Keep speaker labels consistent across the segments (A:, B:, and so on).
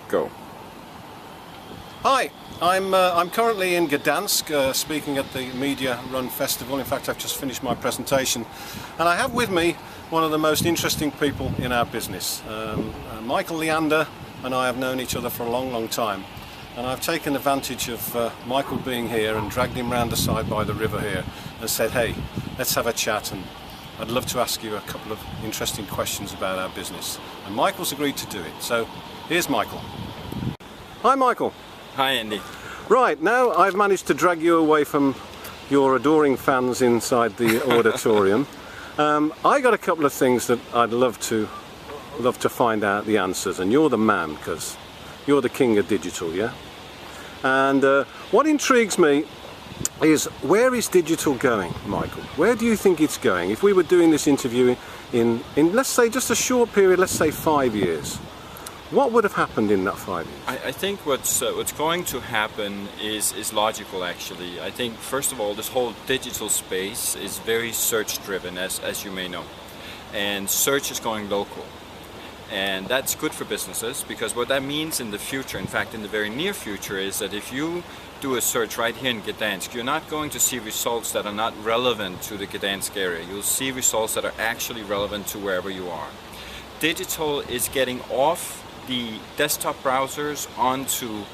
A: go. Hi, I'm currently in Gdansk speaking at the Media Run Festival. In fact, I've just finished my presentation, and I have with me one of the most interesting people in our business. Michael Leander and I have known each other for a long time, and I've taken advantage of Michael being here and dragged him round the side by the river here and said, hey, let's have a chat, and I'd love to ask you a couple of interesting questions about our business. And Michael's agreed to do it, so here's Michael. Hi Michael.
B: Hi Andy.
A: Right, now I've managed to drag you away from your adoring fans inside the auditorium. I got a couple of things that I'd love to find out the answers, and you're the man, because you're the king of digital, yeah? And what intrigues me is, where is digital going, Michael? Where do you think it's going? If we were doing this interview in let's say just a short period, let's say 5 years, what would have happened in that 5 years?
B: I think what's going to happen is logical, actually. I think, first of all, this whole digital space is very search driven, as you may know. And search is going local. And that's good for businesses, because what that means in the future, in fact in the very near future, is that if you do a search right here in Gdansk, you're not going to see results that are not relevant to the Gdansk area. You'll see results that are actually relevant to wherever you are. Digital is getting off the desktop browsers onto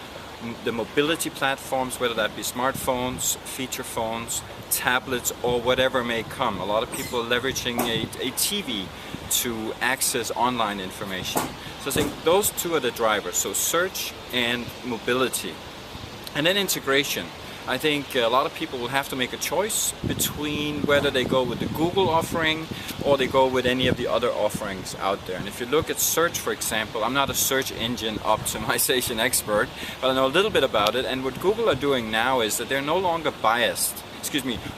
B: the mobility platforms, whether that be smartphones, feature phones, tablets, or whatever may come. A lot of people are leveraging a TV to access online information. So I think those two are the drivers, so search and mobility. And then integration. I think a lot of people will have to make a choice between whether they go with the Google offering or they go with any of the other offerings out there. And if you look at search, for example, I'm not a search engine optimization expert, but I know a little bit about it. And what Google are doing now is that they're no longer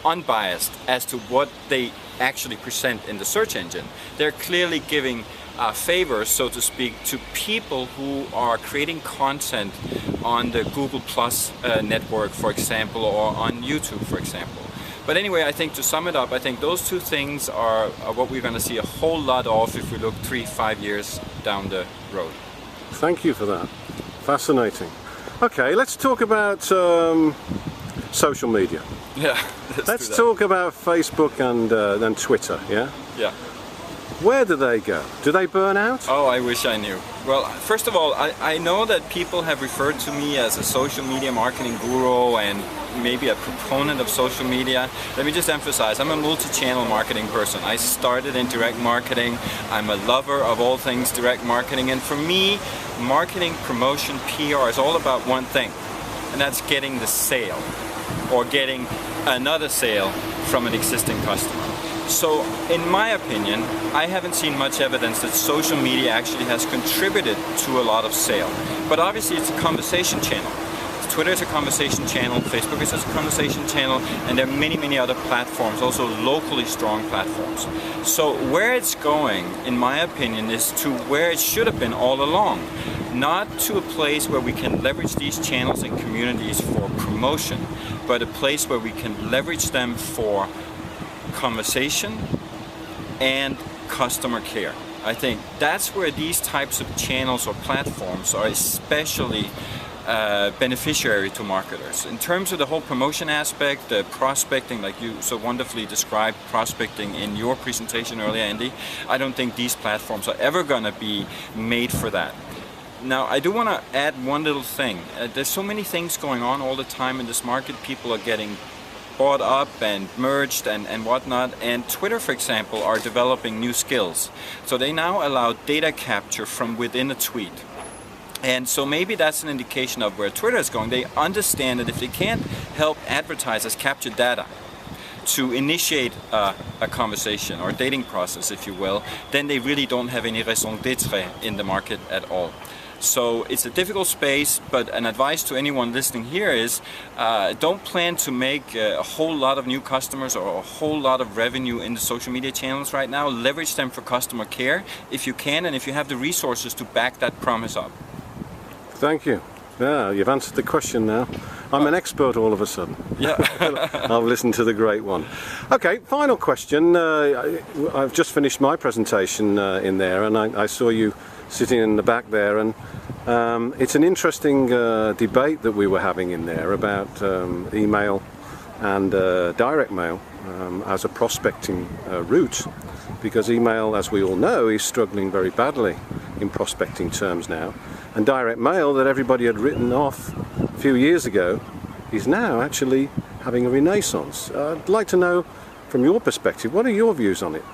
B: unbiased as to what they actually present in the search engine. They're clearly giving favors, so to speak, to people who are creating content on the Google Plus network, for example, or on YouTube, for example. But anyway, I think to sum it up, I think those two things are what we're going to see a whole lot of if we look 3-5 years down the road.
A: Thank you for that. Fascinating. Okay, let's talk about social media.
B: Yeah.
A: Let's talk about Facebook and Twitter, yeah?
B: Yeah.
A: Where do they go? Do they burn out?
B: Oh, I wish I knew. Well, first of all, I know that people have referred to me as a social media marketing guru and maybe a proponent of social media. Let me just emphasize, I'm a multi-channel marketing person. I started in direct marketing. I'm a lover of all things direct marketing. And for me, marketing, promotion, PR is all about one thing, and that's getting the sale or getting another sale from an existing customer. So, in my opinion, I haven't seen much evidence that social media actually has contributed to a lot of sale. But obviously it's a conversation channel. Twitter is a conversation channel, Facebook is a conversation channel, and there are many other platforms, also locally strong platforms. So where it's going, in my opinion, is to where it should have been all along. Not to a place where we can leverage these channels and communities for promotion, but a place where we can leverage them for conversation and customer care. I think that's where these types of channels or platforms are especially beneficiary to marketers. In terms of the whole promotion aspect, prospecting, like you so wonderfully described prospecting in your presentation earlier, Andy, I don't think these platforms are ever going to be made for that. Now, I do want to add one little thing. There's so many things going on all the time in this market. People are getting bought up and merged and whatnot, and Twitter, for example, are developing new skills. So they now allow data capture from within a tweet. And so maybe that's an indication of where Twitter is going. They understand that if they can't help advertisers capture data to initiate a conversation or dating process, if you will, then they really don't have any raison d'etre in the market at all. So it's a difficult space, but an advice to anyone listening here is don't plan to make a whole lot of new customers or a whole lot of revenue in the social media channels right now. Leverage them for customer care if you can, and if you have the resources to back that promise up.
A: Thank you. Yeah, you've answered the question now. I'm an expert all of a sudden.
B: Yeah.
A: I've listened to the great one. Okay, final question. I've just finished my presentation in there, and I saw you sitting in the back there, and It's an interesting debate that we were having in there about email and direct mail as a prospecting route, because email, as we all know, is struggling very badly in prospecting terms now, and direct mail, that everybody had written off a few years ago, is now actually having a renaissance. I'd like to know, from your perspective, what are your views on it?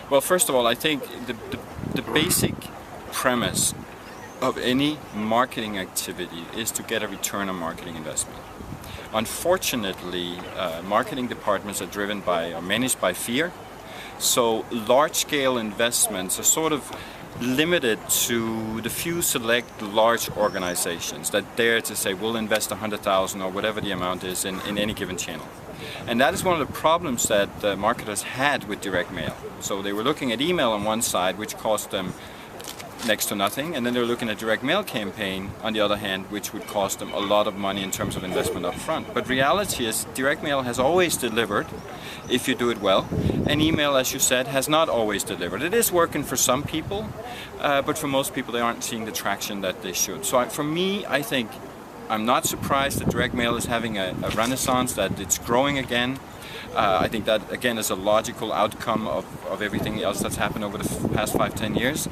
B: Well, first of all, I think the basic premise of any marketing activity is to get a return on marketing investment. Unfortunately, marketing departments are driven by or managed by fear, so large-scale investments are sort of limited to the few select large organizations that dare to say we'll invest 100,000 or whatever the amount is in any given channel. And that is one of the problems that marketers had with direct mail. So they were looking at email on one side, which cost them next to nothing, and then they're looking at direct mail campaign on the other hand, which would cost them a lot of money in terms of investment up front. But reality is direct mail has always delivered if you do it well, and email, as you said, has not always delivered. It is working for some people, but for most people they aren't seeing the traction that they should. So for me, I think I'm not surprised that direct mail is having a renaissance, that it's growing again. I think that, again, is a logical outcome of everything else that's happened over the past 5-10 years.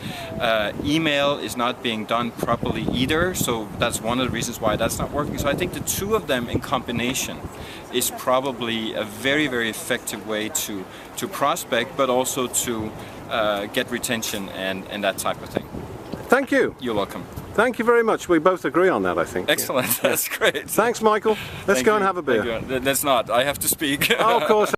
B: Email is not being done properly either, so that's one of the reasons why that's not working. So I think the two of them in combination is probably a very, very effective way to prospect, but also to get retention and that type of thing.
A: Thank you.
B: You're welcome.
A: Thank you very much. We both agree on that, I think.
B: Excellent. Yeah. That's great.
A: Thanks, Michael. Let's go and have a beer.
B: Let's not. I have to speak.
A: Oh, of course.